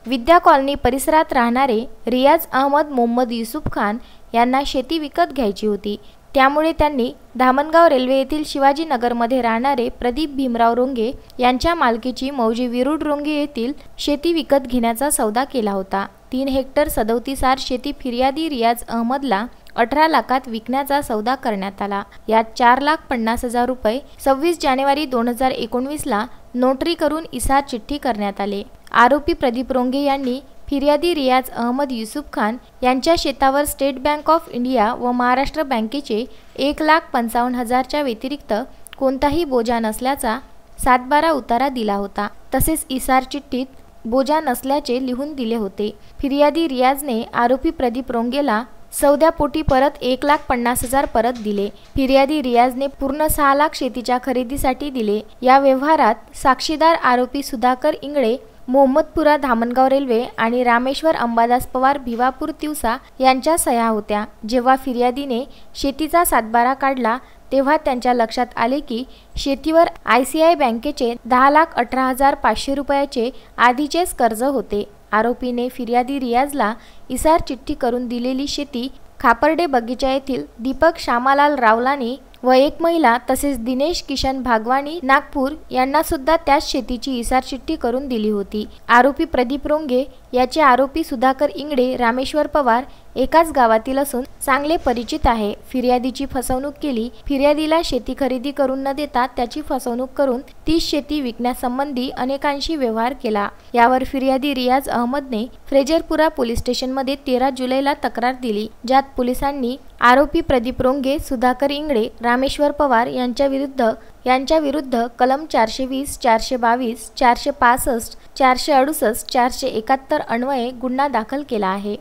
विद्या colony परिसरात राहणारे रियाज अहमद मोहम्मद युसुफ खान यांना शेती विकत घ्यायची होती। त्यामुळे त्यांनी धामणगाव रेल्वे येथील शिवाजीनगरमध्ये राहणारे प्रदीप भीमराव रोंगे यांच्या मालकीची मौजी विरुड रोंगे येथील शेती विकत घेण्याचा सौदा केला होता। 3 हेक्टर 37 शेती फिर्यादी रियाज अहमदला 18 लाखात विकण्याचा सौदा करण्यात आला। यात 4,50,000 रुपये 26 जानेवारी 2019 ला नोटरी करून इसार चिठ्ठी करण्यात आले। आरोपी प्रदीप रोंगे यांनी फिर्यादी रियाज अहमद युसुफ खान यांच्या शेतावर स्टेट बँक ऑफ इंडिया व महाराष्ट्र बँकेचे 1,55,000 च्या व्यतिरिक्त कोणताही बोजा नसल्याचा 7/12 उतारा दिला होता। तसेच इसार चिठ्ठीत बोजा नसल्याचे लिहून दिले होते। फिर्यादी रियाजने आरोपी प्रदीप रोंगेला सौद्यापोटी परत 1,50,000 परत दिले। फिर्यादी रियाजने पूर्ण 6 लाख शेतीच्या खरेदीसाठी दिले। या व्यवहारात साक्षीदार आरोपी सुधाकर इंगळे मोहम्मदपुरा धामणगाव रेल्वे आणि रामेश्वर अंबादास पवार भिवापूर तिवसा यांच्या सह्या होत्या। जेव्हा फिर्यादीने शेतीचा 7/12 काढला तेव्हा त्यांच्या लक्षात आले की शेतीवर ICICI बँकेचे 10,18,500 रुपयाचे आधीचेच कर्ज होते। आरोपीने फिर्यादी रियाजला इसार चिठ्ठी करून दिलेली शेती खापर्डे बगीचा येथील दीपक श्यामालाल रावलानी व एक महिला तसेच दिनेश किशन भागवानी नागपूर यांना सुद्धा त्याच शेतीची इसार चिठ्ठी करून दिली होती। आरोपी प्रदीप रोंगे याचे आरोपी सुधाकर इंगळे रामेश्वर पवार एकाच गावातील असून चांगले परिचित आहे। फिर्यादीची फसवणूक केली। फिर्यादीला शेती खरेदी करून न देता त्याची फसवणूक करून ती शेती विकण्यासंबंधी अनेकांशी व्यवहार केला। यावर फिर्यादी रियाज अहमदने फ्रेजरपुरा पोलीस स्टेशनमध्ये 13 जुलैला तक्रार दिली, ज्यात पोलिसांनी आरोपी प्रदीप रोंगे, सुधाकर इंगळे, रामेश्वर पवार यांच्या विरुद्ध कलम 420, 422, 465, 468, 471 अन्वये गुन्हा दाखल केला आहे।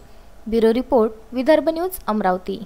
Bureau report, Vidarbha news, Amravati.